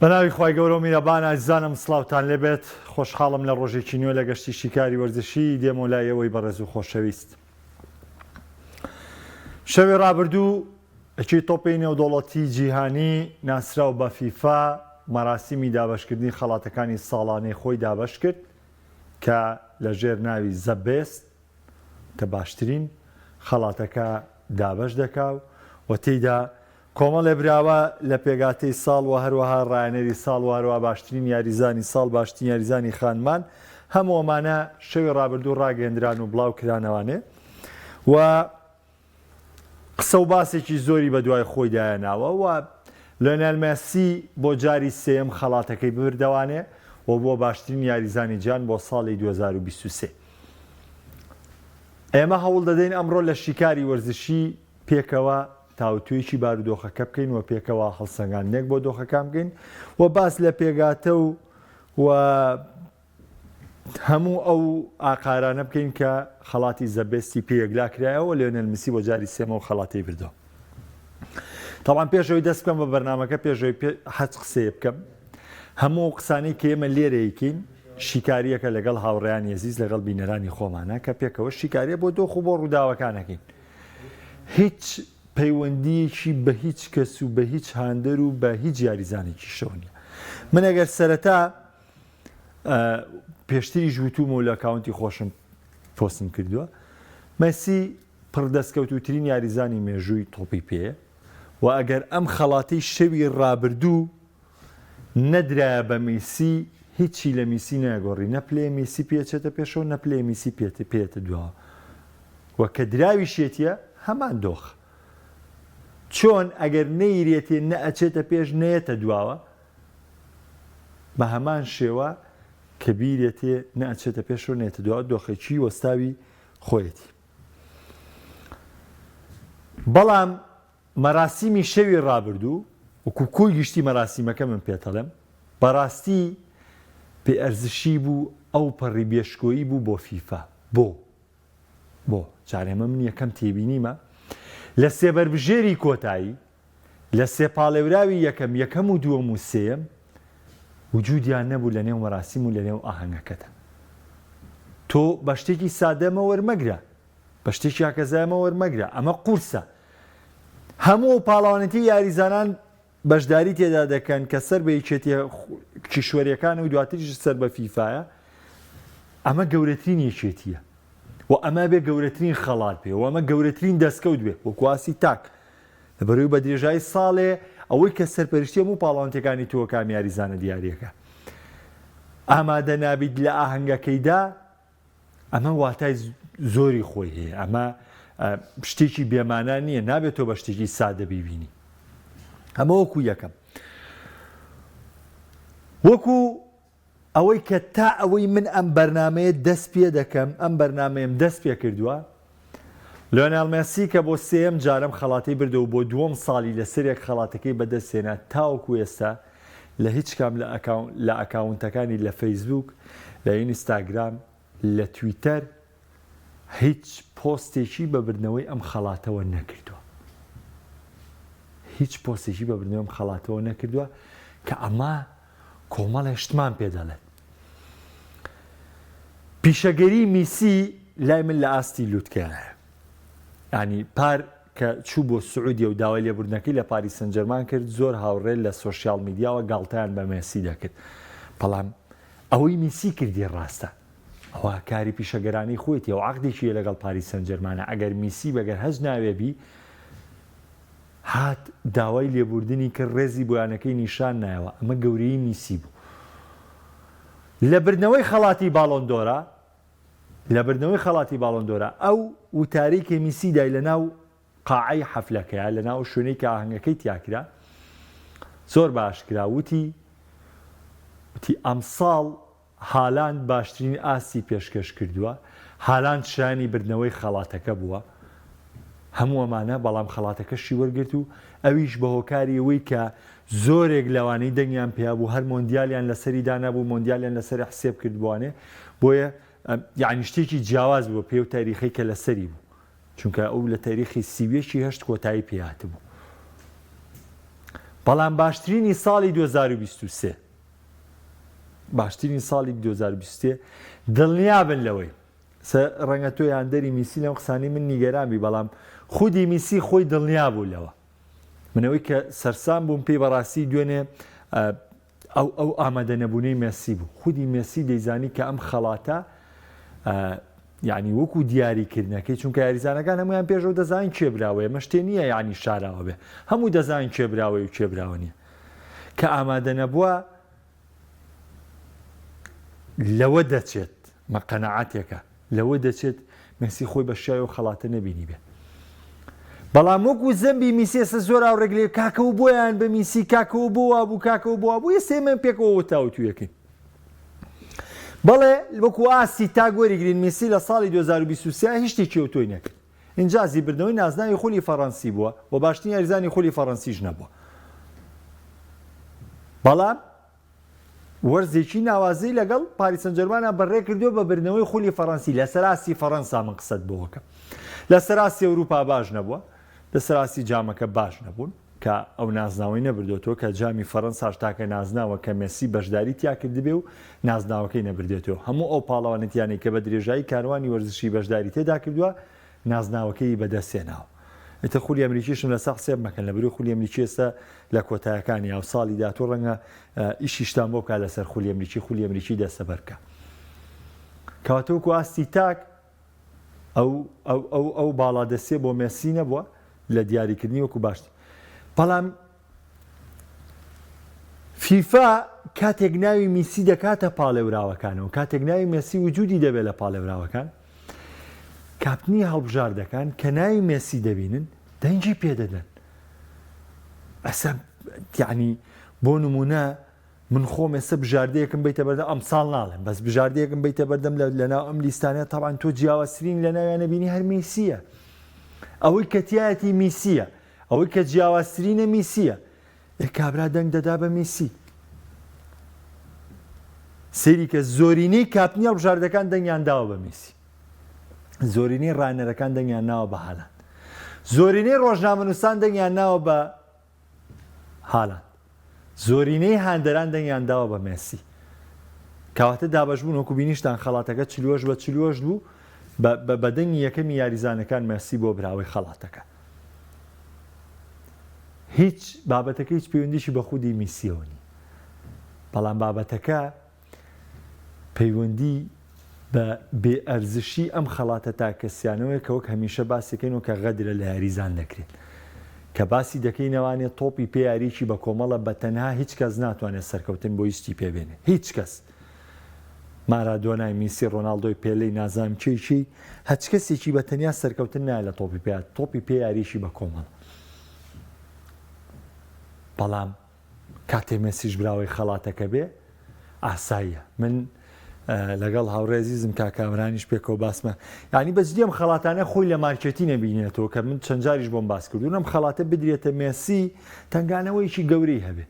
بەناوی خی گەورە و میرەبان ئازیزانم سڵاوتان لێبێت خۆشحاڵم لە ڕۆژێکی نوێ لە گەشتی شیکاری وەرزشی دێمە لایەوەی بەڕێز و خۆشەویست. شەوی ڕابردوو ئەکی تۆپی نێودوڵەتی جیهانی ناسراو بە فیفا مەراسیمی دابەشکردنی خەڵاتەکانی ساڵانەی خۆی دابەش کرد کە لەژێر ناوی زەبێست کە باشترین خەڵاتەکە دابەش دەکاو و تێیدا کۆمەڵێ براوە لە پێگاتەی ساڵ و هەروەها ڕایەنەری ساڵ وارەوە باشترین یاریزانی ساڵ باشترین یاریزانی خانمان هەموو ئەمانە شەوی ڕابردوو ڕاگەندران و بڵاو کرانەوانێ و قسە و باسێکی زۆری بە دوای خۆی دایەناوە و لۆنێل مێسی بۆ جاری سێم خەڵاتەکەی ببردەوانێ و بۆ باشترین یاریزانی جیهان بۆ ساڵی 2023. ئێمە هەوڵ دەدەین ئەمڕۆ لە شیکاری وەرزشی پێکەوە تاوتوێکی بارودۆخەکە بکەین و پێکەوە هەڵسەنگاندنێک بۆ دۆخەکان بکەین و باس لە پێگاتە و هەموو ئەو ئاقارانە بکەین کە خەڵاتی زەبێستی پێیەکلا کرایەوە لێنێل مێسی بۆ جاری سێمەوە خەڵاتی بردەوە. تاوان پێشەوەی دەست بکەم بە بەرنامەکە پێشەوەی حەج قسەیە بکەم هەموو قسانەی کە ئێمە لێرەیەکەین شیکاریەکە لەگەڵ هاوڕێیان عزیز لەگەڵ بینەرانی خۆمانە کە پێکەوە شیکاریە بۆ دۆخ و بۆ ڕووداوەکانەکەین. هیچ پەیوەندیەکی بە هیچ کەس و بە هیچ هاندەر و بە هیچ یاریزانێکی شەو نیە. من ئەگەر سەرەتا پێشتری ژووتومە و لە ئەکاونتی خۆشم پۆستم کردووە مەسی پڕدەستکەوتوترین یاریزانی مێژووی تۆپی پێیە و ئەگەر ئەم خەڵاتەی شەوی ڕابردوو نەدرایە بە میسی هیچی لە میسی ناگۆڕی نەپلێ میسی پێچێتە پێشەوە نەپلێ میسی پێێتە دووە و کە دراوی شێتیە هەمان دۆخ چۆن ئەگەر نەیرێتێ نەئەچێتە پێش نەیەتە دواوە بە هەمان شێوە کە بیرێتێ نەئەچێتە پێشەوە نێتە دواوە دۆخێکی وەستاوی خۆیەتی. بەڵام مەراسیمی شەوی ڕابردوو وەکو کۆی گشتی مەراسیمەکە من پێتەڵێم بەڕاستی پێئەرزشی بوو ئەو پەڕی بێشکۆیی بوو بۆ فیفا بۆ جارێمە من یەکەم تێبینیمە لە سێبەربژێری کۆتایی لە سێپاڵێوراوی یەکەم و دووەم و سێم وجودیان نەبوو لە نێو مەراسیم و لە نێو ئاهەنگەکەتە. تۆ بە شتێکی سادەمە وەرمەگرە بە شتێکی یاکەزایمە وەرمەگرە ئەمە قورسە. هەموو پاڵاوانەتی یاریزانان بەشداری تێدا دەکەن کە سەر بە یەکێتی کیشوەریەکان و دواتریش سەر بە فیفایە ئەمە گەورەترین یەکێتیە و ئەمە بێ گەورەترین خەڵات بێ و ئەمە گەورەترین دەستکەوت بێ وەکواسی تاک لەبەرەوەی بە درێژایی ساڵێ ئەوەی کە سەرپەرشتی هەموو پاڵاوانتەکانی تۆ کام یاریزانە دیارەکە ئامادە نابیت لە ئاهەنگەکەیدا ئەمە واتای زۆری خۆی هەیە ئەمە شتێکی بێمانە نییە نابێت تۆ بە شتێکی سادە بیبینی. ئەمە وەکو یەکەم وەکو ئەوەی کە تا ئەوەی من ئەم بەرنمەیە دەست پێ دەکەم ئەم بەرنمەیەم دەست پێ کردووە لۆنێل مێسی کە بۆ سێم جارم خەڵاتی بردەوە بۆ دووەم ساڵی لەسەرێک خەڵاتەکەی بەدەستێنە تاوەکو ئێستا لە هیچ کام لە ئەکاونتەکانی لە فەیسبوک لە ئینستاگرام لە تویتەر هیچ پۆستێکی بەبردنەوەی ئەم خەڵاتەوە نەکردووە هیچ پۆستێکی بەبردنەوەی ئەم خەڵاتەوە نەکردووە کە ئەمە کۆمەڵێ شتمان پێ دەڵێت. پیشەگەری میسی لای من لە ئاستی لووتکەیە ینی پار کە چوو بۆ سعودیە و داوای لێبوردنەکەی لە پاریس سەن ژەرمان کرد زۆر هاوڕێ لە سۆشیال میدیاوە گاڵتەیان بە مێسی دەکرد بەڵام ئەوەی میسی کردی ڕاستە ئەوە کاری پیشەگەرانی خۆیەتی و عەقدێکی لەگەڵ پاریس سەن ژەرمانە ئەگەر میسی بەگەر هەز ناوێبی هات داوای لێبوردنی کرد ڕێزی بۆیانەکەی نیشان نایەوە ئەمە گەورەی میسی بوو. لە بردنەوەی خەڵاتی باڵۆندۆرە ئەو وتارەی کە میسی دای لە ناو قاعەی حەفلەکەیە لە ناو شوێنەی کە ئاهەنگەکەی تیاکرا زۆر باشکرا وتی ئەمساڵ هالاند باشترین ئاسی پێشکەش کردووە هالاند شانی بردنەوەی خەڵاتەکە بووە هەموو ئەمانە بەڵام خەڵاتەکەشی وەرگرت و ئەویش بە هۆکاری ئەوەی کە زۆرێک لەوانەی دەنگیان پێیا بوو هەر مۆندیالیان لەسەری دانابوو مۆندیالیان لەسەری حسێب کردبووانێ بۆیە یعنی شتێکی جیاواز بوو پێ و تاریخی کە لەسەری بوو چونکە ئەو لە تاریخی سیوێکی هەشت کۆتایی پێهات بوو بەڵام باشترینی ساڵی 2023 باشترین ساڵی 2023 دڵنیابن لەوەی ڕەنگە تۆ یاندەری میسی لەم قسانی من نیگەرانبی بەڵام خودی میسی خۆی دڵنیا بوو لەوە منەوەی کە سەرسام بووم پێی بەڕاستی دوێنێ ئەو ئامادە نەبوونەی مێسی بوو خودی مێسی دەیزانی کە ئەم خەڵاتە یعنی وەکو دیاریکردنەکەی چونکە یاریزانەکان هەمویان پێشەوە دەزانین کێبراوەیە مەشتێ نییە یعنی شاراوە بێ هەموو دەزانین کێبراوەی و کێبراوە نییە کە ئامادە نەبووە لەوە دەچێت مەقەنەعاتێکە لەوە دەچێت مەسی خۆی بە شای و خەڵاتە نەبینی بێ بەڵام وەکو زەمبی میسێسە زۆر ئاوڕێگلێ کاکەەوە بۆیان بە میسی کاکەەوە بۆوە بوو کاکەەوە بووە بوو سێمە پێکەوە تاوتویەکەین بەڵێ وەکو ئاسی تا گۆریگرین میسی لە ساڵی 2023 هیچ شتێکی ئەوتۆی نەکرد ئینجازی بردنەوەی نازناوی خولی فەڕەنسی بووە و باشترین یاریزانی خولی فەڕەنسیش نەبووە بەڵام وەرزێکی ناوازەی لەگەڵ پاریس سەن ژەرمانە بەڕێ کردووە بە بردنەوەی خولی فەڕەنسی لە سەراسی فەڕەنسا من قسەت بۆەکەم لە سەراسی ئەوروپا باش نەبووە لە سەراسی جامەکە باش نەبوون کە ئەو نازناوەی نەبردێتەوە کە جامی فەڕەنساش تاکە نازناوە کە مێسی بەشداری تیا کردبێ و نازناوەکەی نەبردێتەوە هەموو ئەو پاڵەوانەتیانەی کە بە درێژایی کاروانی وەرزشی بەشداری تێدا کردووە نازناوەکەی بەدەستێناوە ئێتە خولی ئەمریکیشم لەسەر قسێ مەکەن لەبەرەوەی خولی ئەمریکی ئێستا لە کۆتایەکانی ئەو ساڵی دااتۆ ڕەنگە ئیشیشتان بۆ بکات لەسەر خولی ئەمریکی دەسەبەرکە کەواتەوەکو ئاستی تاک ئەو باڵادەسێ بۆ مێسی نەبووە لە دیاریکردنی وەکو باشتر بەڵام فیفا کاتێک ناوی میسی دەکاتە پاڵێوراوەکانەوە کاتێک ناوی مێسی وجودی دەبێت لە پاڵێوراوەکان کاپنی هەڵبژار دەکەن کە ناوی مێسی دەبینن دەنگی پێدەدەن ئەسە یعنی بۆ نمونە من خۆم ئێستا بژاردەیەکم بیتە بەردەم ئەم ساڵ ناڵێم بەس بژاردەیەکم بیتە بەردەم لەناو ئەم لیستانە تاوان تۆ جیاوازترین لە ناویانە بینی هەر میسیە ئەوەی کەتیایەتی میسیە ئەوەی کە جیاوازترینە میسیە کابرا دەنگ دەدا بە میسی سەیری کە زۆرینەی کاپنی هەڵبژاردەکان دەنگیان داوە بە میسی زۆرینەی ڕانەرەکان دەنگیان ناوە بە هالاند زۆرینەی ڕۆژنامەنووسان دەنگیان ناوە بە هالاند زۆرینەی هاندەران دەنگیان داوە بە مێسی کەواتە دابەشبوون وەکو بینیشتان خەڵاتەکە چلوۆش بە چلوۆش بوو بە دەنگی یەکەمی یاریزانەکان مێسی بۆ براوەی خەڵاتەکە هیچ بابەتەکە هیچ پەیوەندیشی بە خودی میسیەوە نی بەڵام بابەتەکە پەیوەندی بە بێئەرزشی ئەم خەڵاتە تاکەسیانەوەی کە وەک هەمیشە باسیەکەینەوە کە غەدرە لە یاریزان دەکرێت کە باسی دەکەینەوانێت تۆپی پێ یاریکی بە کۆمەڵە بە تەنها هیچ کەس ناتوانێت سەرکەوتن بۆ هیچی پێبێنێ هیچ کەس مارادۆنای میسی ڕۆناڵدۆی پێلەی نازام چی هەچ کەسێکی بە تەنیا سەرکەوتن نایە لە تۆپی پێ یاریشی بە کۆمەڵ بەڵام کاتێ مێسیش براوەی خەڵاتەکە بێ ئاساییە من لەگەڵ هاوڕێزیزم کاکامرانیش پێکەوە باسمە ینی بەجددیم خەڵاتانە خۆی لە مارکێتی نەبینێتەوە کە من چەند جاریش بۆم باس کردوونم خەڵاتە بدرێتە مێسی تنگانەوەیکی گەورەی هەبێ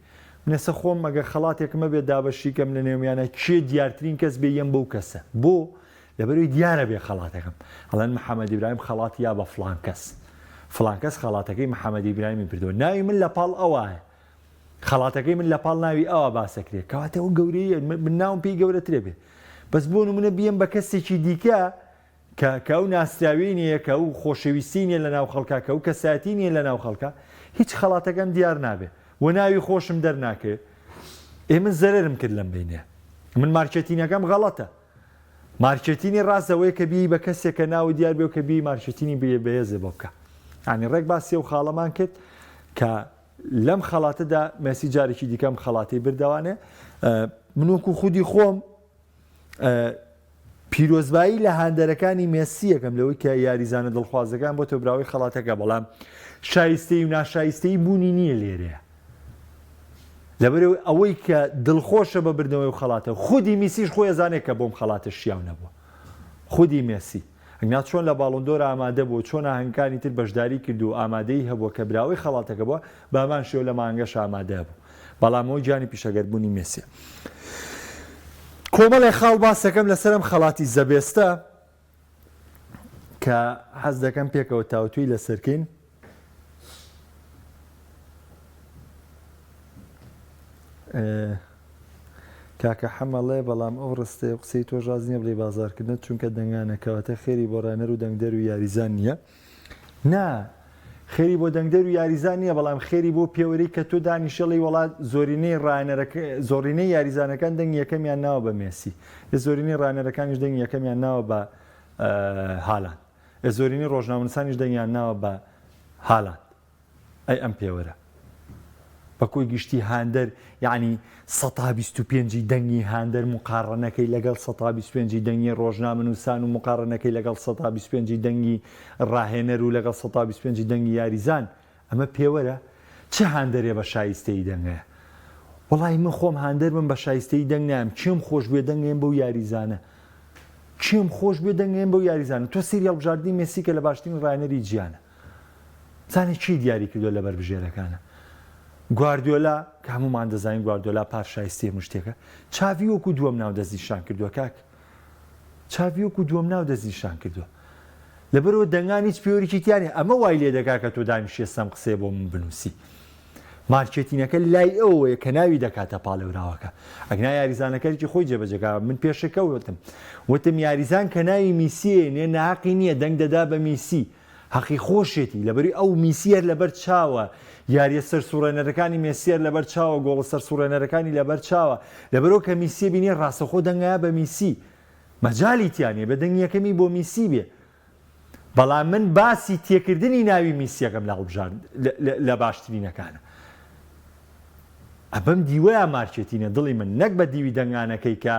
منەسە خۆم مەگە خەڵاتێکمە بێت دابەشیکەم لە نێویانە کێ دیارترین کەس بێ یەم بەو کەسە بۆ لەبەروی دیارە بێ خەڵاتەکەم هەڵەن محەممەد ئیبراهیم خەڵات یا بە فڵان کەس خەڵاتەکەی محەممەد ئیبراهیمی کردووە ناوی من لە پاڵ ئەوایە خەڵاتەکەی من لە پاڵ ناوی ئەوە باسەکرێت کەواتەوە گەورەیە من ناوم پێی گەورەترێ بێ بەس بۆ نمونە بیەم بە کەسێکی دیکە کە ئەو ناسراوی نییە کە ئەو خۆشەویستی نیە لە ناو خەڵکە کە ئەو کەسایەتی نیە لە ناو خەڵکە هیچ خەڵاتەکەم دیار نابێ و ناوی خۆشم دەرناکرێت ئێمە زەرم کرد لەم بینێ من مارکێتینەکەم غەڵەتە مارکێتینی ڕاستەوەی کە بی بە کەسێکە ناوی دیار بێ و کە بی مارکێتینی بەهێزێ بۆ بکە ینی ڕێک باسی و خاڵەمان کرد کە لەم خەڵاتەدا مەسی جارێکی دیکەم خەڵاتی بردەوانێ من وەکو خودی خۆم پیرۆزبایی لە هاندەرەکانی مێسی یەکەم لەوەی کە یاریزانە دڵخوازەکان بۆ تۆ براوی خەڵاتەکە بەڵام شایستەی و ناشایستەی بوونی نییە لێرەیە لەبەرەوەی ئەوەی کە دڵخۆشە بە بردنەوەی و خەڵاتە خودی میسیش خۆی ئەزانێت کە بۆم خەڵاتە شیاو نەبووە خودی مێسی ئەنگات چۆن لە باڵۆندۆر ئامادە بوو چۆن ئاهەنگەکانی تر بەشداری کرد و ئامادەی هەبووە کە براوی خەڵاتەکە بووە بامان شێو لە مانگەش ئامادە بوو بەڵام ئەوی جانی پیشەگەربوونی مێسیە کۆمەڵی خاڵ باسەکەم لەسەرم خەڵاتی زەبێستە کە حەز دەکەم پێکەوە تاوتوی لەسەرکەین کاکە حەمەڵێ بەڵام ئەو ڕستەیە قسەی تۆ ڕاز نییە بڵێ بازارکردن چونکە دەنگانەکەواتە خێری بۆ ڕانەر و دەنگدەر و یاریزان نییە نا خێری بۆ دەنگدەر و یاریزان نییە بەڵام خێری بۆ پێوەری کە تۆ دانیشەڵی وڵات زۆرینەی یاریزانەکان دەنگی یەکەمیان ناوە بە مێسی زۆرینەی ڕانەرەکانیش دەنگی یەکەمیان ناوە بە هاڵاند زۆرینەی ڕۆژنامەنووسانیش دەنگیان ناوە بە هاڵاند ئەی ئەم پێوەرە بەکۆی گشتی هاندەر یعنی 125 دەنگی هاندەر مقارڕەنەکەی لەگەڵ 125 دەنگی ڕۆژنامەنووسان و مقارڕەنەکەی لەگەڵ 125 دەنگی ڕاهێنەر و لەگەڵ 125 دەنگی یاریزان ئەمە پێوەرە چه هاندەرێ بە شایستەی دەنگەیە وەڵی من خۆم هاندەر من بە شایستەی دەنگ نام چیم خۆش بێ دەنگێن بەو یاریزانە چیم خۆش بێ دەنگێن بەو یاریزانە تۆ سریال بژاردننی مێسی کە لە باشترین ڕاهێنەری جیانە زانێ چی دیاری کردو لە بەربژێرەکانە گواردیۆلا کە هەمومان دەزانین گواردیۆلا پارشایستی هەموو شتێکە چاوی وەکو دووەم ناو دەستنیشان کردووە کاک چاوی وەکو دووەم ناو دەستنیشان کردووە لەبەرەوە دەنگان هیچ پێوەریی تیانێ ئەمە وای لێ دەکا کە تۆ دانیشتە سەم قسەیە بۆ من بنووسی مارکێتینەکە لای ئەوەیە کە ناوی دەکاتە پاڵێوراوەکە ئەگنا یاریزانەکەی خۆی جێبەجێگا من پێشەکە وتم یاریزان کە ناوی میسیە نێ ناقی نییە دەنگ دەدا بە میسی حەقی خۆشێتی لەبەری ئەو میسیەر لەبەر چاوە یاریە سەر سوڕێنەرەکانی مێسیەر لەبەر چاوە گۆڵە سەر سوڕێنەرەکانی لەبەر چاوە لەبەرەوە کە میسیە بینێ ڕاستەخۆ دەنگایە بە میسی مەجای تیانێ بە دەنگ یەکەمی بۆ میسی بێ بەڵام من باسی تێکردنی ناوی میسیەکەم لە هەڵبژار لە باشترینەکانە ئەبەم دیوەیە مارکێتینە دڵی من نەک بە دیوی دەنگانەکەی کە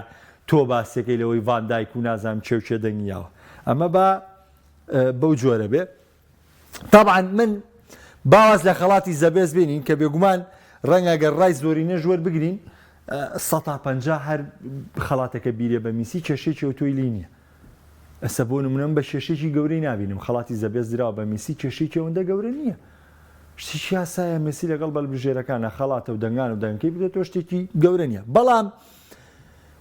تۆ باسەکەی لەوەی ڤاندایک و نازانم چێوچێ دەنگیاوە ئەمە بەو جۆرە بێ طبعا من باواز لە خەڵاتی زەبێز بینین کە بێگومان ڕەنگە گەر ڕای زۆرینە ژوەر بگرین 150 هەر خەڵاتەکە بیرێ بە میسی کێشێکی ئۆتۆی لینیە ئەسە بۆ نمونەم بە کێشێکی گەورەی نبینم خەڵاتی زەبێز درا بە میسی کێشێکی ئەوەندە گەورە نییە شتێکی یاسایە مێسی لەگەڵ بەلبژێرەکانە خەڵاتە و دەنگان و دەنگەکەی بدێتەوە شتێکی گەورە نییە بەڵام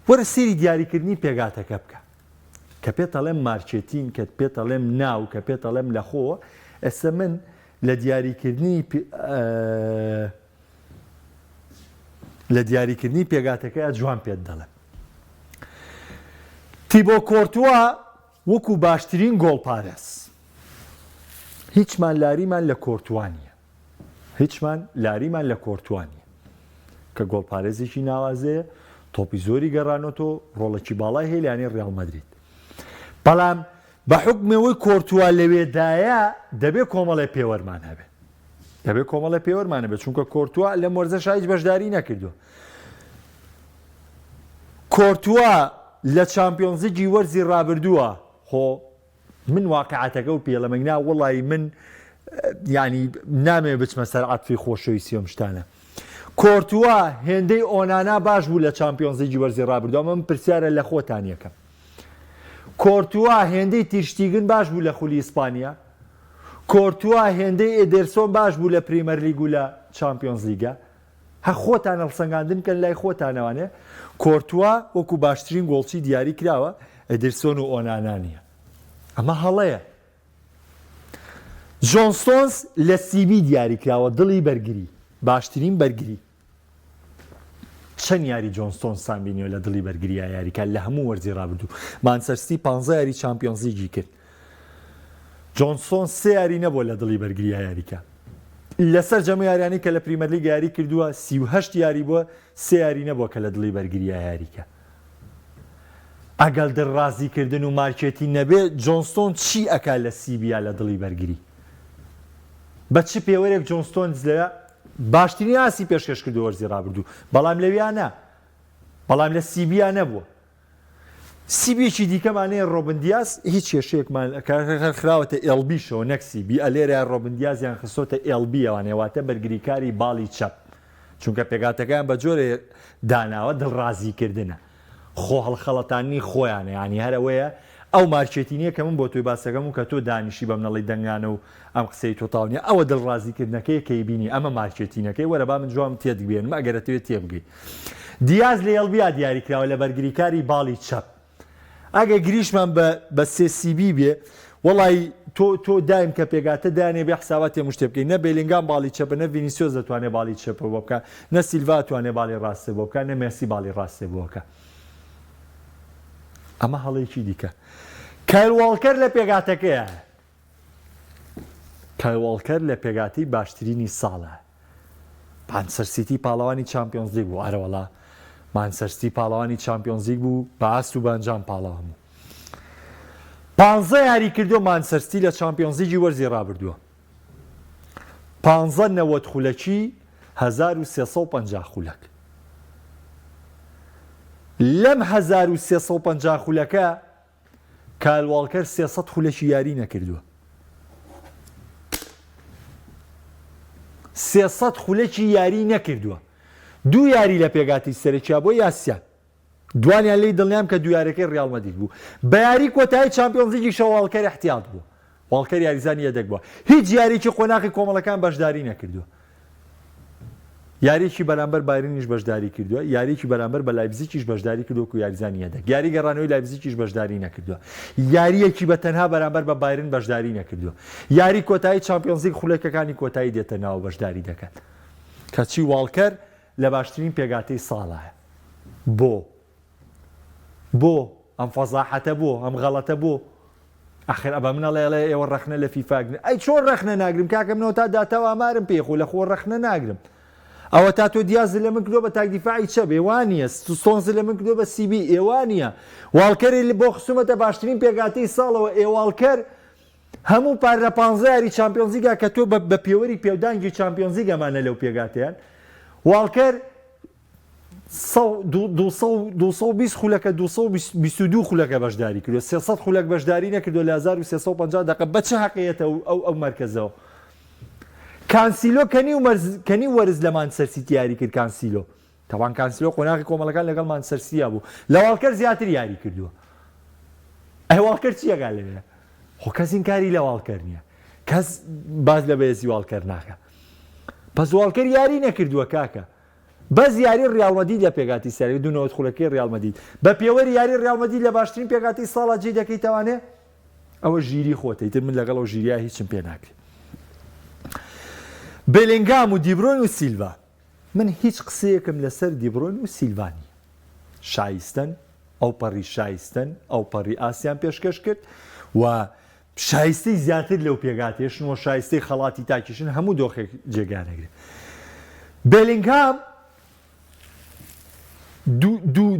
وەرە سێری دیاریکردنی پێگاتەکە بکە کە پێت ئەڵێم مارکێتین کە پێت ئەڵێم ناو کە پێت ئەڵێم لەخۆ ئێستا من لە دیاریکردنی پێگاتەکەی جوان پێت دەڵێم تیبۆ کۆرتووە وەکو باشترین گۆڵپارێز هیچمان لاریمان لە کۆرتوانیە هیچمان لاریمان لە کۆرتوانیە کە گۆڵپارێزێکی ناوازەیە تۆپی زۆری گەڕانۆتۆ ڕۆڵەکی باڵای هێلانێ ڕیال مەدرید بەڵام بە حکمەوەی کۆرتووە لەوێدایە دەبێت کۆمەڵی پێوەرمان هەبێت دەبێت کۆمەڵی پێوەرمانە بێت چونکە کۆرتووە لە مۆرزەش هیچ بەشداری نەکردو کۆرتووە لە چامپیۆنزیگی وەرزی ڕابردووە خۆ من واقعەتەکە و پێڵەمەنگنا وڵی من ینی نامێ بچمە سەر عەتفی خۆشەویستی ئەم شتانە کۆرتووە هێندەی ئۆنانا باش بوو لە چامپیۆنزیگی وەرزی ڕابردووە من پرسیارە لە خۆتان یەکەم کۆرتووە هێندەی تیرشتیگن باش بوو لە خولی ئیسپانیا کۆرتووە هێندەی ئێدرسۆن باش بوو لە پریمەر لیگ و لە چامپیۆنز لیگە هە خۆتان هەڵسەنگاندن کە لای خۆتانەوانێ کۆرتووە وەکو باشترین گۆڵچی دیاری کراوە ئێدرسۆن و ئۆنانا نییە ئەمە هەڵەیە جۆن ستۆنز لە سیبی دیاری کراوە دڵی بەرگری باشترین بەرگری چەند یاری جۆن ستۆنز سامبینیۆ لە دڵی بەرگریە یاریکە لە هەموو وەرزی ڕابردوو مانچەستەری 15 یاری چامپیۆنز لیگی کرد جۆن ستۆنز 3 یاری نەبووە لە دڵی بەرگریە یاریکە لەسەر جەمە یاریانی کە لە پریمەر لیگ یاری کردووە 38 یاری بووە 3 یاری نەبووە کە لە دڵی بەرگریە یاریکە ئەگەڵ دڕازیکردن و مارکێتی نەبێت جۆن ستۆنز چی ئەکا لە سیبیا لە دڵی بەرگری بە چ پێوەرێک جۆن ستۆنز لەوێ باشترین ئاسی پێشکەش کردو وەرزی ڕابردوو بەڵام لەویانە بەڵام لە سیبیا نەبووە سیبیەکی دیکەمانەیە ڕۆبندیاز هیچ کێشەیەکمان خراوەتە ئێڵبیشەوە نەک سیبی ئەلێرە ڕۆبندیازیان خستۆتە ئێڵبی ئەوانێواتە بەرگریکاری باڵی چەپ چونکە پێگاتەکان بە جۆرێ داناوە دڵڕازیکردنە خۆ هەڵخەڵەتانی خۆیانە ینی هەرەوەیە ئەو مارکێتینیە کە من بۆ توی باسەکەم و کە تۆ دانیشی بە منەڵی دەنگانە و ئەم قسەی تۆتاڵنیە ئەوە دڵڕازیکردنەکەی کەی بینی ئەمە مارکێتینەکەی وەرە با من جوام تێدبێنم ئەگەرەتەوێت تێبگەی دیاز لە ئێڵبیا دیاریکراوە لە بەرگریکاری باڵی چەپ ئەگە گریشمان بە سێسیبی بێ وەڵی تۆ دایم کە پێگاتە دانێ بێ حسابات تێ شتێ بکەین نە بێلینگام باڵی چەپە نە ڤینیسیۆس دەتوانێت باڵی چەپە بۆ بکە نە سیلڤا توانێت باڵی ڕاستێ بۆ بکە نە مێسی باڵی ڕاستێ بۆ بکە ئەمە هەڵەیەکی دیکە کایل واڵکەر لە پێگاتەکەیە کایل واڵکەر لە پێگاتی باشترینی ساڵە مانچستەر سیتی پاڵەوانی چامپیۆنز لیگ بوو ئەرەوەڵا مانچستەر سیتی پاڵەوانی چامپیۆنز لیگ بوو بە ئاست و بەنجام پاڵەوان بوو 15 یاری کردو مانچستەر سیتی لە چامپیۆنز لیگی وەرزی ڕابردووە 15 نەوەت خولەکی 1350 خولەک لەم 1350 خولەکە کایل واڵکەر 300 خولەکی یاری نەکردووە 300 خولەکی یاری نەکردووە دوو یاری لە پێگاتی سەرەکییا بۆ یاسیان دوانیان لی دڵنیام کە دویارەکەی ڕیال مەدرید بوو بە یاری کۆتایی چامپیۆنز لیگی شەو واڵکەر احتیاط بوو واڵکەر یاریزانی یەدەک بووە هیچ یاریکی قۆناغی کۆمەڵەکان بەشداری نەکردووە یاریکی بەرامبەر بایرنیش بەشداری کردووە یاریکی بەرامبەر بە لایپزیگیش بەشداری کردووە و یاریزانی یەدەک یاری گەڕانەوەی لایپزیگیش بەشداری نەکردووە یاریەکی بە تەنها بەرامبەر بە بایرن بەشداری نەکردووە یاری کۆتایی چامپیۆنز لیگ خولەکەکانی کۆتایی دێتە ناو بەشداری دەکات کەچی واڵکەر لە باشترین پێگاتەی ساڵایە بۆ ئەم فەزاحەتە بۆ ئەم غەڵەتە بۆ ئاخر ئەبا منەڵێ ئێوە ڕەخنە لە فیفاگرن ئەی چۆن ڕەخنە ناگرم کاکە منەوە تا داتەوە ئامارم پێخۆ لە خۆ ڕەخنە ناگرم ئەوە تا تۆ دیاز لە من کردۆ بە تاکدیفاعی چەب ئێوانیە ستۆنز لە من کردۆ بە سیبی ئێوانیە واڵکەری بۆ خسوومەتە باشترین پێگاتەی ساڵەوە ئێواڵکەر هەموو پار لە 15 یاری چامپیۆنز لیگا کە تۆ بە پێوەری پێودانگی چامپیۆنز لیگەمانە لەو پێگاتیان واڵکەر 220 خولەکە 222 خولەکە بەشداری کردو 300 خولەک بەشداری نەکردو لە 1350 دقیقە بە چه حەقیەتە ئەو مەرکەزەوە کانسیلۆ کەنی وەرز لە مانچستەر سیتی یاری کرد کانسیلۆ تاوان کانسیلۆ قۆناغی کۆمەڵەکان لەگەڵ مانچستەر سیتیا بوو لە واڵکەر زیاتر یاری کردووە ئەی واڵکەر چیەکە لەوێ خۆ کەس ئینکاری لە واڵکەر نییە کەس باز لە بەهێزی واڵکەر ناکە بەس واڵکەر یاری نەکردووە کاکە بەس یاری ڕیال مەدرید لە پێگاتی سەری دوونەوەت خولەکەی ڕیال مەدرید بە پێوەری یاری ڕیال مەدرید لە باشترین پێگاتی ساڵە جێ دەکەیتەوانێ ئەوە ژیری خۆتەیتر من لەگەڵ ئەو ژیریە هیچم پێ ناکرێت بێلینگام و دیبرۆین و سیلڤا من هیچ قسەیەکم لەسەر دیبرۆین و سیلڤانی شایستن ئەو پەڕی شایستن ئەو پەڕی ئاسیان پێشکەش کرد و شایستەی زیاتر لەو پێگاتێشن و شایستەی خەڵاتی تاکیشن هەموو دۆخێک جێگانەگرێت بێلینگام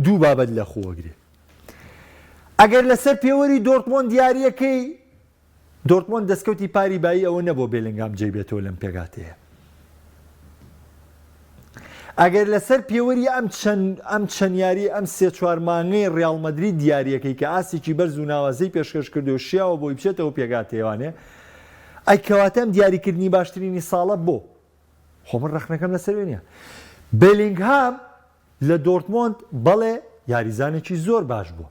دوو بابەت لە خۆوەگرێت ئەگەر لەسەر پێوەری دۆرتمۆند دیاریەکەی دۆرتمۆند دەستکەوتی پاری بایی ئەوە نەبوو بێلینگام جێبێتەوە لەم پێگاتەیە ئەگەر لەسەر پێوەری ئەم چەندیاری ئەم 3-4 مانگەی ڕیال مەدرید دیاریەکەی کە ئاسێکی بەرز و ناوازەی پێشکەش کردو شیاوە بۆی بچێتەوە پێگاتەیەوانێ ئەی کەواتە ئەم دیاریکردنی باشترینی ساڵە بۆ خۆ من ڕەخنەکەم لەسەر وێنە بێلینگهام لە دۆرتمۆند بەڵێ یاریزانێکی زۆر باش بووە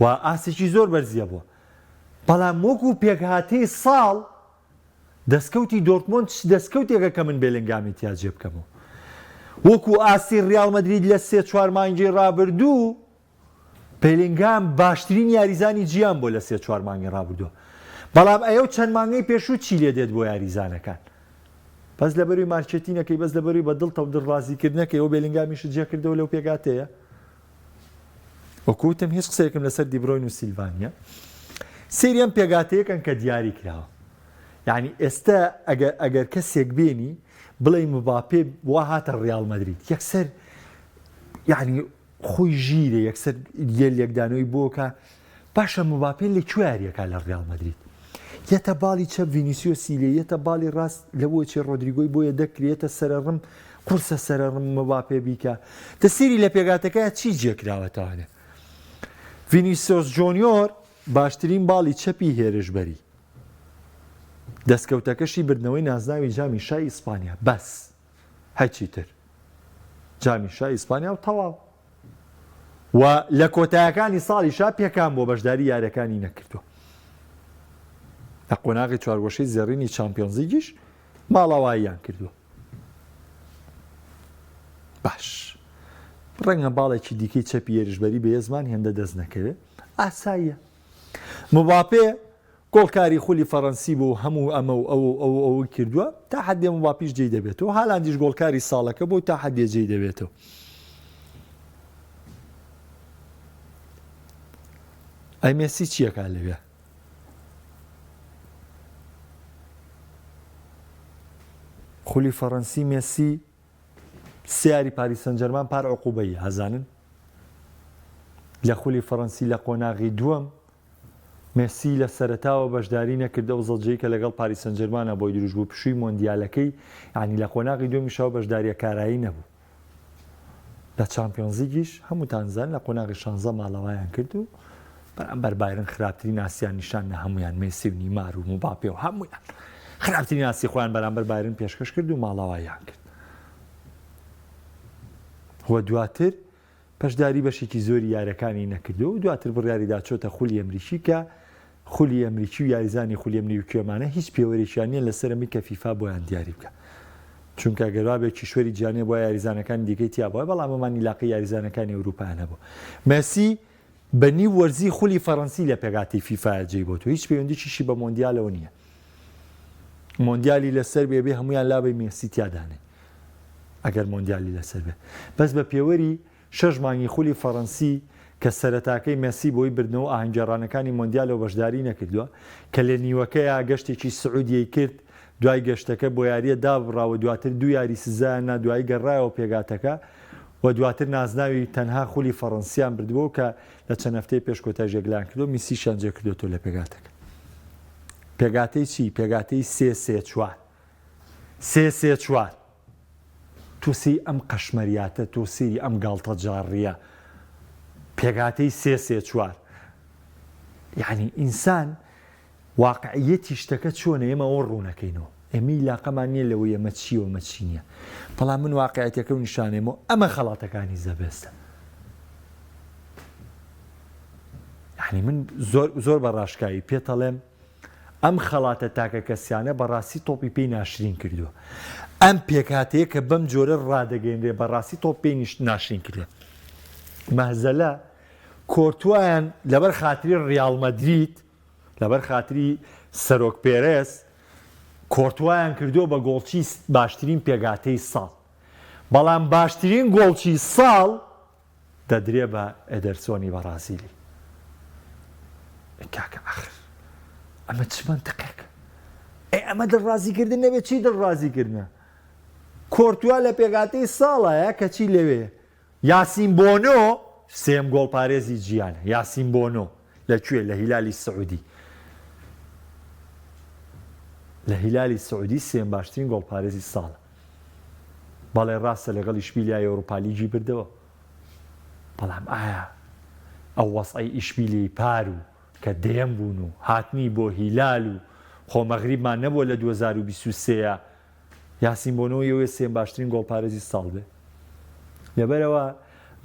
و ئاسێکی زۆر بەرزیە بووە بەڵام وەکو پێکهاتەی ساڵ دەستکەوتی دۆرتمۆند دەستکەوتێکە کە من بێلینگامی تیا جێ بکەمەوە وەکو ئاسی ڕیال مەدرید لە 3-4 مانگی ڕابردوو بێلینگام باشترین یاریزانی جیان بۆ لە 3-4 مانگی ڕابردووە بەڵام ئەو چەند مانگەی پێشوو چی لێ دێت بۆ یاریزانەکان بەس لەبەروی مارکێتینەکەی بەس لەبەروی بە دڵتە و دڵڕازیکردنەکەی ئەو بێلینگامیش جێ کردەوە لەو پێگاتەیە وەکوتم هیچ قسەیەکم لەسەر دیبرۆین و سیلڤانیە سێریان پێگاتەیەکەن کە دیاری کراوە یعنی ئێستا ئەگەر کەسێک بێنی بڵێ مباپێ وا هاتە ڕیال مەدرید یەکسەر یعنی خۆی ژیرە یەکسەر یەکدانەوەی بۆکە باشە مباپێ لە کوێ یاریەکە لە ڕیال مەدرید یەتە باڵی چەپ ڤینیسیۆسی لێ یەتە باڵی ڕاست لەوە چێ ڕۆدریگۆی بۆیە دەکرێتە سەرڕم قورسە سەرڕم مباپێ بیکە دەسیری لە پێگاتەکە چی جێکراوەتەوانێ ڤینیسیۆس جۆنیۆر باشترین باڵی چەپی هێرشبەری دەستکەوتەکەشی بردنەوەی نازناوی جامی شای ئیسپانیا بەس هەچی تر جامی شای ئیسپانیا و تەواو و لە کۆتایەکانی ساڵی شا پێکان بۆ بەشداری یاریەکانی نەکردووە لە قۆناغی چوارگۆشەی زێڕینی چامپیۆنز لیگیش ماڵاواییان کردووە باش ڕەنگە باڵێکی دیکەی چەپی هێرشبەری بە زمان هێندە دەست نەکەوێت ئاساییە مباپێ گۆڵکاری خولی فەڕەنسی بۆ هەموو ئەمە و ئەو کردووە تا حدێ مباپیش جێی دەبێتەوە هالاندیش گۆڵکاری ساڵەکە بۆ تا حدێ جێی دەبێتەوە. ئەی مێسی چیەکە لەوێ؟ خولی فەڕەنسی مێسی سیاری پاریس سەن جەرمان پار عقوبەیە هەزانن لە خولی فەڕەنسی لە قۆناغی دووەم مێسی لە سەرەتاوە بەشداری نەکردە و زەڵجەی کە لەگەڵ پاریس سەن جەرمانە بۆی دروست بوو پشووی مۆندیالەکەی یعنی لە قۆناغی دووەمیشەوە بەشداریە کارایی نەبوو لە چامپیۆنز لیگیش هەمووتانزان لە قۆناغی 16 ماڵەوایان کرد و بەرامبەر بایرن خراپترین ئاسیان نیشان نە هەمویان مێسی و نیمار و موباپێ و هەمویان خراپترین ئاسی خۆیان بەرامبەر بایرن پێشکەش کرد و ماڵەواییان کرد وە دواتر پەشداری بەشێکی زۆری یاریەکانی نەکردو و دواتر بڕیاریدا چۆتە خولی ئەمریکی کە خولی ئەمریکی و یاریزانی خولی ئەمریکیەمانە هیچ پێوەرێکیانە لەسەرمی کە فیفا بۆیان دیاری بکە چونکە گەروابێکی شوێری جیانێ بۆ یاریزانەکانی دیکەی تیا بووە بەڵام ئەمان عیلاقی یاریزانەکانی ئەوروپایانە بوو مێسی بەنی وەرزی خولی فەڕەنسی لە پێگاتی فیفا جێی بۆ تۆ هیچ پەیوەندیشی بە مۆندیالەوە نییە مۆندیالی لەسەر بێبێ هەمویان لابەی مێسی تیادانێ ئەگەر مۆندیالی لەسەر بێ بەس بە پێوەری 6 مانگی خولی فەڕەنسی کە سەرەتاکەی مێسی بۆی بردنەوە ئاهەنگێڕانەکانی مۆندیالەوە بەشداری نەکردووە کە لە نیوەکەیە گەشتێکی سعودیەی کرد دوای گەشتەکە بۆ یاریە دابڕاوە دواتر دوو یاری سزایانە دوای گەڕایەوە پێگاتەکە و دواتر نازناوی تەنها خولی فەڕەنسیان بردبوو کە لە چەند هەفتەی پێش کۆتایژێکلان کردو میسیشان جێ کردوتۆ لە پێگاتەکە پێگاتەی چی؟ پێگاتەی 3-3-4 3-3-4 تووسی ئەم قەشمەریاتە تۆسیری ئەم گاڵتە جاڕیە پێگاتەی 3-3-4 یعنی ئینسان واقعیەتی شتەکە چۆنە ئێمە ئەوە ڕوونەکەینەوە ئێمە عیلاقەمان نییە لەوەی ئەمە چیە و ئەمە چی نییە بەڵام من واقعیەتەکە و نیشانێمەوە ئەمە خەڵاتەکانی زەبەستە یعنی من زۆر بەڕاشکایی پێتەڵێم ئەم خەڵاتە تاکە کەسیانە بەڕاستی تۆپی پێی ناشرین کردووە ئەم پێکاتەیە کە بەم جۆرە ڕادەگەیەنرێ بەڕاستی تۆپ پێی ناشرین کردووە مەهزەلە کۆرتوایان لەبەر خاتری ڕیاڵ مەدریت لەبەر خاتری سەرۆک پێرێز کۆرتوایان کردووە بە گۆڵچی باشترین پێگاتەی ساڵ بەڵام باشترین گۆڵچی ساڵ دەدرێ بە ئەدەرسۆنی بەرازیلی کاکە ئەخر ئەمە چ منتقێکە ئەمە دڵڕازیکردن نەبێت چی دڵڕازیکردنە کۆرتوا لە پێگاتەی ساڵایە کە چی لەوێ یاسین بۆنۆ سێم گۆڵ پارێزی جیانە یاسین بۆنۆ لەکوێ لە هیلالی سعودی لە هیلالی سعودی سێم باشترین گۆڵ پارێزی ساڵە بەڵێ ڕاستە لەگەڵ ئیشبیلیای ئەوروپا لیگی بردەوە بەڵام ئایا ئەو وەسعی ئیشبیلی پار و کە دێم بوون و هاتنی بۆ هیلال و خۆمەغریبمان نەبووە لە 2023 یاسین بۆنۆیەوەی سێم باشترین گۆڵ پارێزی ساڵ بێ لەبەرەوە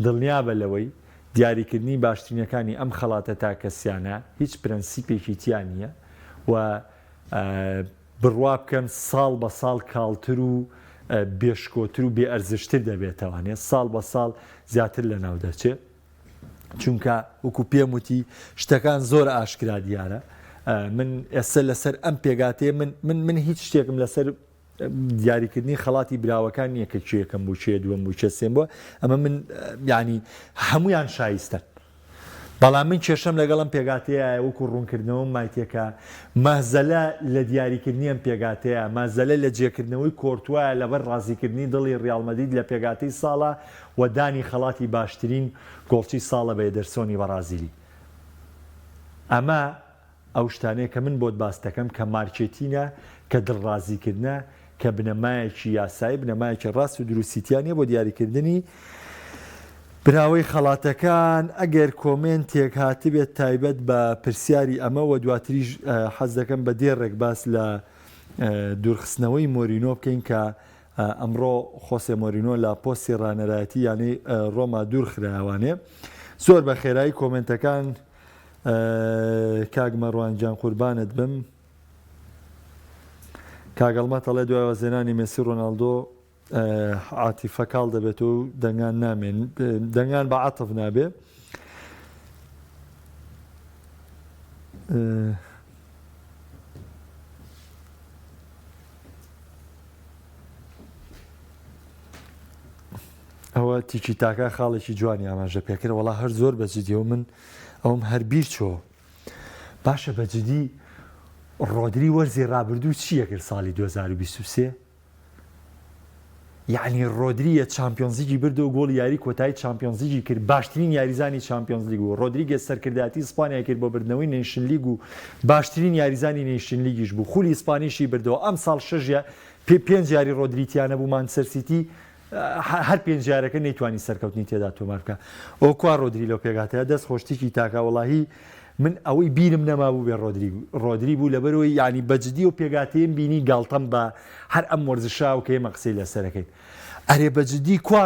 دڵنیا بە لەوەی دیاریکردنی باشترینەکانی ئەم خەڵاتە تاکەسیانە هیچ پرەنسیپێکی تیان نییە و بڕوا بکەن ساڵ بە ساڵ کاڵتر و بێشکۆتر و بێ ئەرزشتر دەبێتەوانێت ساڵ بە ساڵ زیاتر لە ناو دەچێت چونکە وەکو پێم وتی شتەکان زۆر ئاشکرا دیارە من ئێستا لەسەر ئەم پێگاتێ من هیچ شتێکم لەسەر دیاریکردنی خەڵاتی براوەکان نییە کە کوێیەکەم بوو چێ دووەم بوو چە سێم بووە ئەمە من ینی هەمویان شایستن بەڵام من کێشەم لەگەڵم پێگاتەیە وەکو ڕوونکردنەوە مایتێکە مەزەلە لە دیاریکردنی ئەم پێگاتەیە مەزەلە لە جێکردنەوەی کۆرتوایە لەبەر ڕازیکردنی دڵی ڕیاڵ مەدرید لە پێگاتەی ساڵە و دانی خەڵاتی باشترین گۆڵچی ساڵە بە ئەدەرسۆنی بەرازیلی ئەمە ئەو شتانەیە کە من بۆت باس دەکەم کە مارکێتینە کە دڵڕازیکردنە کە بنەمایەکی یاسایی بنەمایەکی ڕاست و دروستیتیانە بۆ دیاریکردنی براوەی خەڵاتەکان ئەگەر کۆمنتێک هاتبێت تایبەت بە پرسیاری ئەمەوە دواتریش حەز دەکەم بە دێڕێک باس لە دوورخستنەوەی مۆرینۆ بکەین کە ئەمڕۆ خۆسێ مۆرینۆ لە پۆستی ڕانەرایەتی یانەی ڕۆما دوور خراوانێ زۆر بە خێرایی کۆمنتەکان کاک مەڕوانجان قوربانت بم کاگەڵمەتەڵێ دوای وەزێنانی مێسی ڕۆناڵدۆ عاتیفە کاڵ دەبێت و دەنگان نامێن دەنگان بە عاتف نابێ ئەوە تیکی تاکە خاڵێکی جوانی ئاماژە پێکرد وڵا هەر زۆر بەجددیەوە من ئەوم هەر بیر چۆ باشە بەجددی ڕۆدری وەرزی ڕابردوو چیە کرد ساڵی 2023 یعنی ڕۆدریە چامپیۆنزیگی بردەوە گۆڵ یاری کۆتایی چامپیۆنزیگی کرد باشترین یاریزانی چامپیۆنز لیگ و ڕۆدریگە سەرکردایەتی ئیسپانیا کرد بۆ بردنەوەی نێشن لیگ و باشترین یاریزانی نێشن لیگیش بوو خولی ئیسپانیشی بردەوە ئەم ساڵ 6 پێنج یاری ڕۆدریتیانە بوو مانچستەر سیتی هەر پێنج یارەکە نەیتوانی سەرکەوتنی تێدا تۆمار بکە ئەو کوا ڕۆدری لەو پێگاتەیە دەست خۆشتێکی تاکە وەڵاهی من ئەوەی بیرم نەمابوو بێ ڕۆدری بوو لەبەرەوەی ینی بەجددی و پێگاتەیەم بینی گاڵتەم بە هەر ئەم وەرزشا و کە ئێمە قسەی لەسەرەکەین ئەرێ بەجددی کوا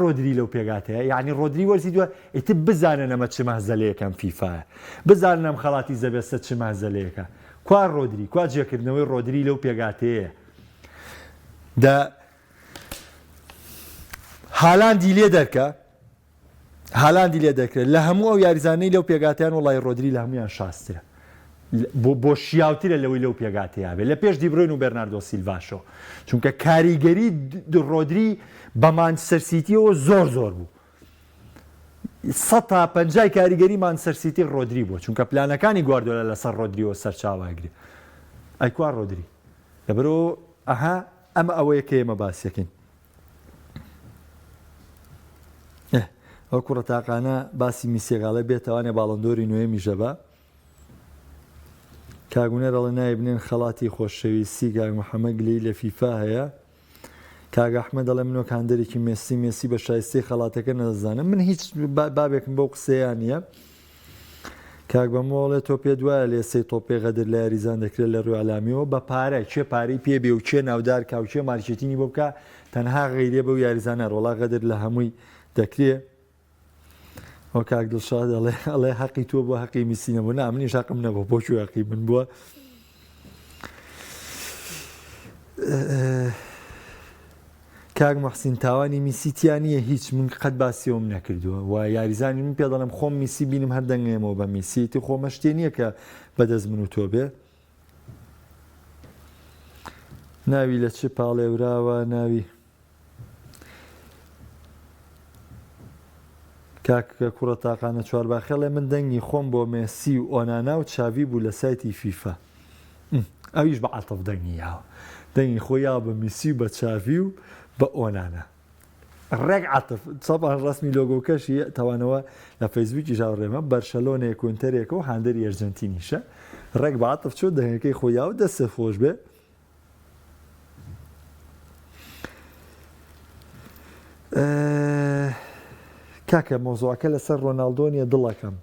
ڕۆدری لەو پێگاتەیە یعنی ڕۆدری وەرزی دووە ئیتر بزانن ئەمە چ مەهزەلەیەکەم فیفایە بزانن ئەم خەڵاتی زەبەستە چ مەهزەلەیەکە کوا ڕۆدری کوا جێکردنەوەی ڕۆدری لەو پێگاتەیە هالاندی لێ دەکرێت لە هەموو ئەو یاریزانەی لەو پێگاتیان وڵای ڕۆدری لە هەمویان شاسترە بۆ شیاوترە لەوەی لەو پێگاتەیە بێت لە پێش دیبڕۆین و بەرناردۆ سیلڤاشۆ چونکە کاریگەری ڕۆدری بە مانچستەر سیتیەوە زۆر بوو 150 کاریگەری مانچستەر سیتی ڕۆدری بوو چونکە پلانەکانی گواردیۆلا لەسەر ڕۆدریەوە سەرچاوەگرێت ئەیکوا ڕۆدری لەبەرەوە ئەمە ئەوەیە کە ئێمە باسیەکەین ئەو کوڕە تاقانە باسی میسیێغاڵە بێتەوانێ باڵندۆری نوێمی ژەبە کاگونەر ئەڵە نایە بنێن خەڵاتی خۆشەویستی کاک محەممەد گلەی لە فیفا هەیە کاک ئەحمەد دەڵێ منۆ کاندەرێکی مێسی بە شایستەی خەڵاتەکە نەدەزانم من هیچ بابێکم بەو قسەیان نییە کاک بەمۆڵێ تۆ پێ دوایە لێسەی تۆپێ غەدر لە یاریزان دەکرێت لە ڕووی ئالامیەوە بە پارە چێ پارەی پێ بێ و چێ ناودار کاوچێ مارکێتینی بۆ بکە تەنها غەیرێ بەو یاریزانە ڕۆڵا غەدر لە هەمووی دەکرێت ئەو کاک دڵشاد ئەڵێ حەقی تۆ بۆ حەقی میسی نەبوو نا منیش حەقم نەبوو بۆچی حەقی من بووە کاک مەحسین تاوانی میسیتیانیە هیچ من قەت باسیەوەم نەکردووە و یاریزانی من پێ دەڵێم خۆم میسی بینم هەر دەنگێمەوە بە میسیتی خۆمە شتێ نییە کە بەدەست من و تۆ بێ ناوی لە چ پاڵێوراوە ناوی کاکە کوڕە تاقانە چوارباخێڵێ من دەنگی خۆم بۆ مێسی و ئۆنانا و چاوی بوو لە سایتی فیفا ئەویش بە عەتەف دەنگی یاوە دەنگی خۆی یا بە میسی و بە چاوی و بە ئۆنانا ڕێک عەتەف سەبان ڕسمی لۆگۆکەشی تەوانەوە لە فەیسبووکی ژاوڕێمە بەرشەلۆنەیە کۆنتەرێکە و هاندەری ئەرجەنتینیشە ڕێک بە عەتەف چۆ دەنگەکەی خۆی یا و دەستە خۆش بێ کاکە مۆزوعەکە لەسەر ڕۆناڵدۆنیە دڵەکەم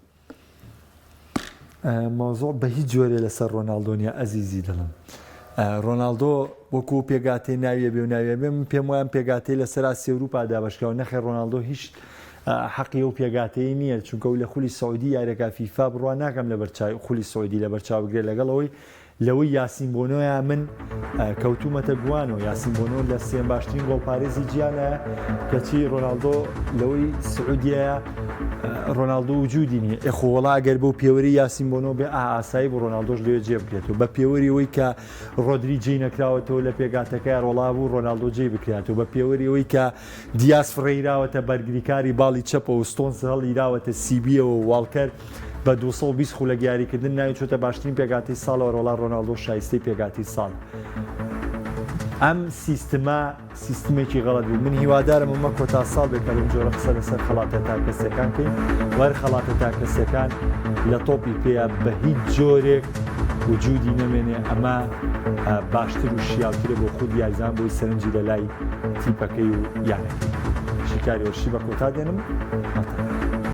مۆزوع بە هیچ جۆرێ لەسەر ڕۆناڵدۆنیە ئەزیزی دڵم ڕۆناڵدۆ وەکو پێگاتەی ناویە بێ و ناوێ بێ من پێم وایە پێگاتەی لەسەر ئاسی ئەوروپادا بەشکاو نەخێ ڕۆناڵدۆ هیچ حەقی ئەو پێگاتەی نییە چونکە و لە خولی سعودی یارێکا فیفا بڕوا ناکەم لە بەرچاوی خولی سعودی لە بەرچاو بگرێت لەگەڵەوەی لەوەی یاسین بۆنۆیان من کەوتومەتە گوانەوە یاسین بۆنۆ لە سێم باشترین گۆڵپارێزی گیانە کەچی ڕۆناڵدۆ لەوەی سعودیە ڕۆناڵدۆ وجودی نیە ئەخۆوەڵا ئەگەر بەو پێوەری یاسین بۆنۆ بێ ئاسایی بۆ ڕۆناڵدۆش لێ جێ بکرێتەوە بە پێوەری ئەوەی کە ڕۆدری جێی نەکراوەتەوە لە پێگاتەکەی ڕۆڵا بوو ڕۆناڵدۆ جێ بکرێتەوە بە پێوەری ئەوەی کە دیاس فڕێیراوەتە بەرگریکاری باڵی چەپەوە ستۆنس هەڵیراوەتە سیبیەوە واڵکەر بە 220 خولە دیاریکردن ناوی چۆتە باشترین پێگاتی ساڵەوە ڕۆڵا ڕۆناڵدۆ شایستەی پێگاتی ساڵ ئەم سیستمێکی غەڵەت بوو من هیوادارم ئەمە کۆتا ساڵ بێت کە لەم جۆرە قسە لەسەر خەڵاتە تاکەسەکان بکەین وەر خەڵاتە تاکەسەکان لە تۆپی پێیە بە هیچ جۆرێک وجودی نەمێنێ ئەمە باشتر و شیاوترە بۆ خود یاریزان بۆی سەرنجی لە لای تیپەکەی و یانەکەی شکاری وەرشی بە کۆتا دێنم